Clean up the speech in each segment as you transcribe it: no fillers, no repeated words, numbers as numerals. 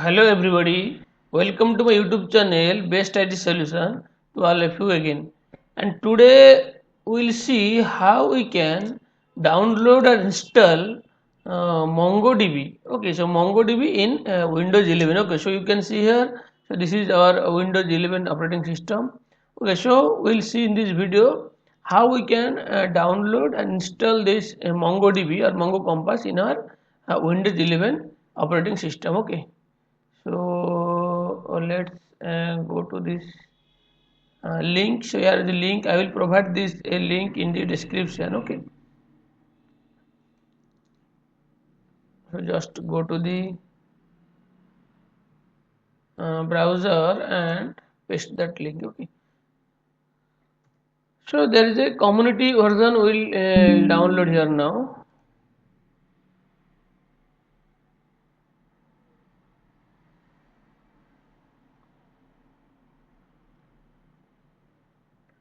Hello everybody, welcome to my YouTube channel Best IT Solution to all of you again. And today we'll see how we can download and install MongoDB. Okay, so MongoDB in Windows 11. Okay, so you can see here. So this is our Windows 11 operating system. Okay, so we'll see in this video how we can download and install this MongoDB or Mongo Compass in our Windows 11 operating system. Okay. So let's go to this link. So here is the link. I will provide this a link in the description. Okay. So just go to the browser and paste that link. Okay. So there is a community version. We'll download here now.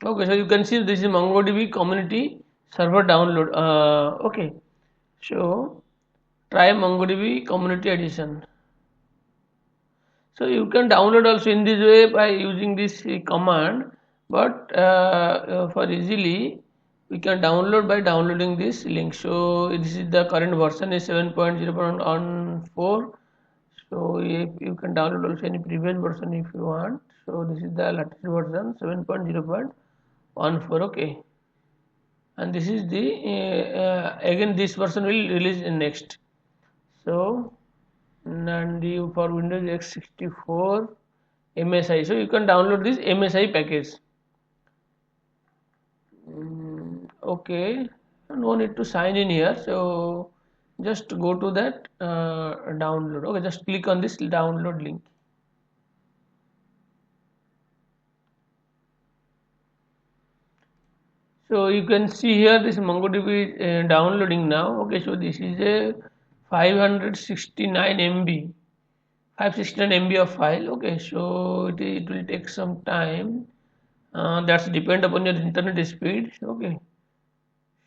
Okay. So you can see this is MongoDB community server download. Okay. So try MongoDB community edition. So you can download also in this way by using this command, but for easily we can download by downloading this link. So this is the current version is 7.0.14. So if you can download also any previous version if you want. So this is the latest version 7.0.14. Okay, and this is the again this version will release in next. So and you for Windows x64 MSI. So you can download this MSI package. Okay, no need to sign in here. So just go to that download. Okay, just click on this download link. So you can see here this MongoDB is downloading now. Okay, so this is a 569 MB. 569 MB of file. Okay, so it will take some time. That's depend upon your internet speed. Okay,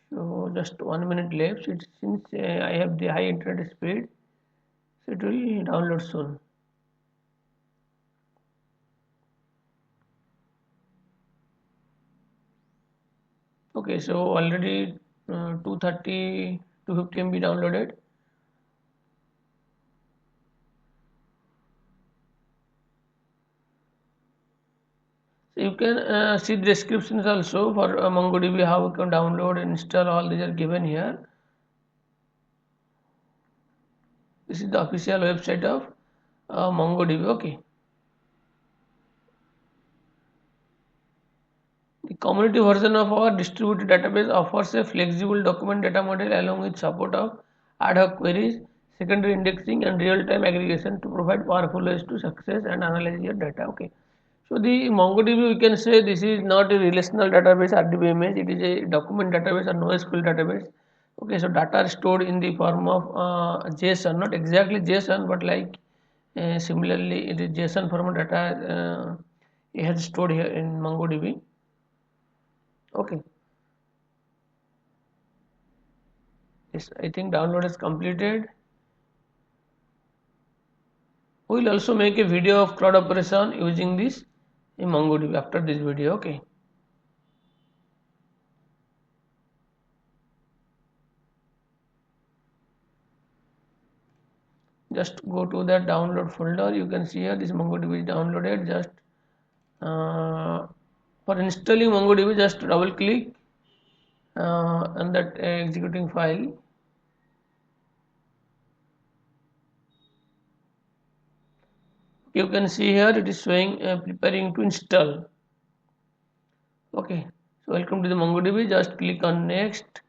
so just 1 minute left. Since I have the high internet speed, so it will download soon. Okay, so already 230 250 MB downloaded. So you can see the descriptions also for MongoDB, how you can download and install. All these are given here. This is the official website of MongoDB. Okay. The community version of our distributed database offers a flexible document data model along with support of ad hoc queries, secondary indexing, and real-time aggregation to provide powerful ways to access and analyze your data. Okay. So the MongoDB, we can say this is not a relational database RDBMS. It is a document database or NoSQL database. Okay, so data are stored in the form of JSON, not exactly JSON, but like similarly, it is JSON form of data. It has stored here in MongoDB. Okay. Yes, I think download is completed. We will also make a video of cloud operation using this in MongoDB after this video. Okay. Just go to that download folder. You can see here this MongoDB is downloaded. Just for installing MongoDB, just double click on that executing file. You can see here it is showing preparing to install. Okay, so welcome to the MongoDB. Just click on next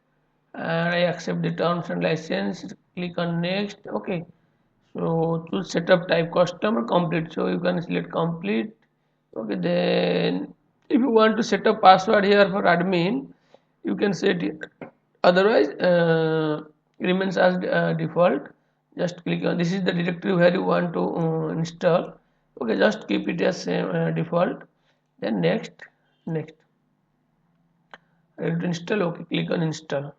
and I accept the terms and license. Click on next. Okay, so choose setup type custom or complete. So you can select complete. Okay, then if you want to set a password here for admin, you can set it. Otherwise remains as default. Just click on this is the directory where you want to install. Okay, just keep it as default. Then next. Ready to install. Okay, click on install.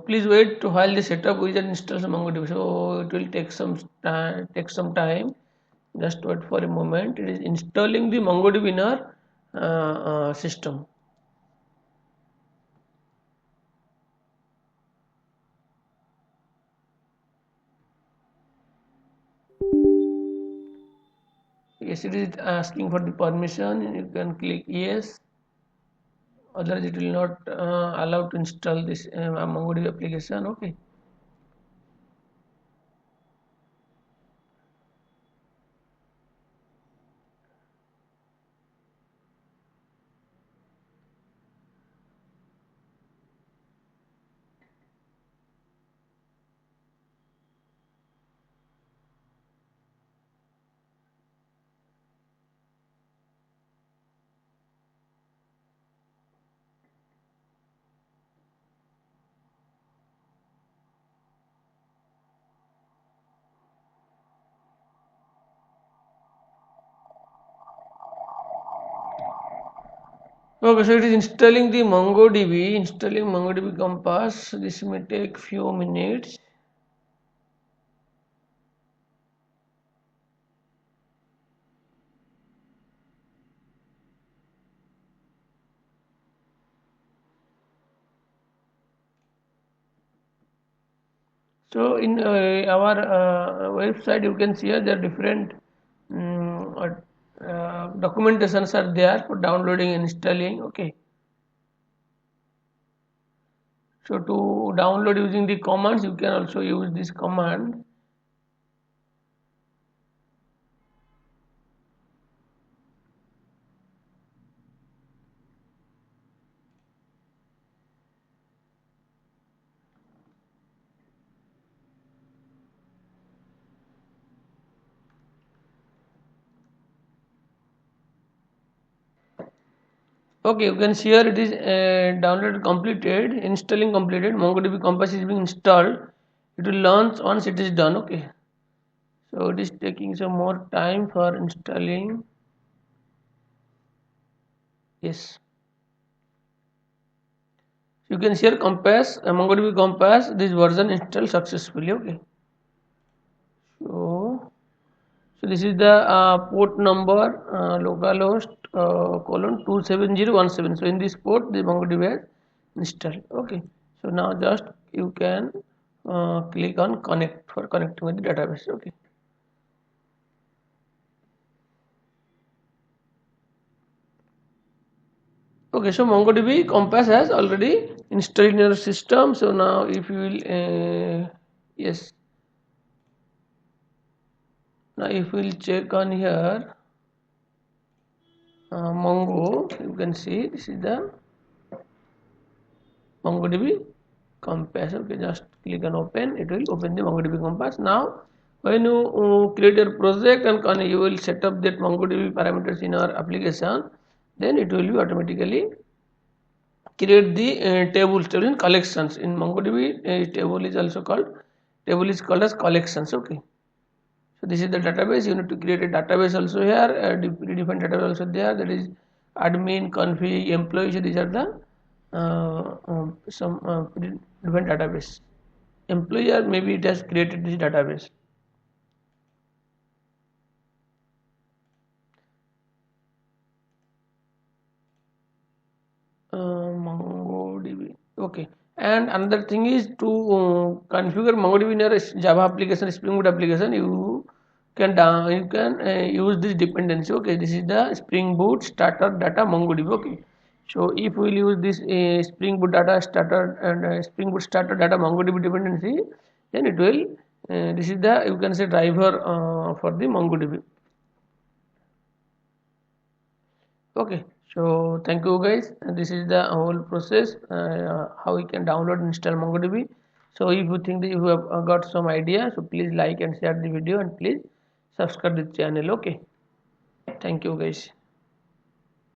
Please wait to while the setup wizard installs MongoDB. So it will take some time. Just wait for a moment. It is installing the MongoDB in our system. Yes, it is asking for the permission. You can click yes. Otherwise, it will not allow to install this MongoDB application. Okay. Okay, so it is installing the MongoDB, installing MongoDB Compass. This may take few minutes. So in our website, you can see here there are different documentations are there for downloading and installing. Okay. So to download using the commands, you can also use this command. Okay, you can see here it is downloaded completed, installing completed. MongoDB Compass is being installed. It will launch once it is done. Okay. So it is taking some more time for installing. Yes. You can share Compass, MongoDB Compass. This version installed successfully. Okay. So this is the port number localhost colon 27017. So in this port the MongoDB has installed. Okay. So now just you can click on connect for connecting with the database. Okay. Okay, so MongoDB Compass has already installed in your system. So now if you will, yes, now if we will check on here, Mongo, you can see this is the MongoDB Compass. Okay, just click on open, it will open the MongoDB Compass. Now, when you create your project and you will set up that MongoDB parameters in our application, then it will be automatically create the table in collections. In MongoDB, table is also called as collections. Okay. So this is the database. You need to create a database also here. Predefined database also there. That is admin, config, employee. So these are the some predefined database. Employee or maybe it has created this database. MongoDB. Okay. And another thing is to configure MongoDB in your Java application, Spring Boot application. You can use this dependency. Okay. This is the Spring Boot starter data MongoDB. Okay. So if we will use this Spring Boot data starter and Spring Boot starter data MongoDB dependency, then it will. This is the you can say driver for the MongoDB. Okay, so thank you guys, and this is the whole process how we can download and install MongoDB. So if you think that you have got some idea, so please like and share the video and please subscribe the channel. Okay, thank you guys.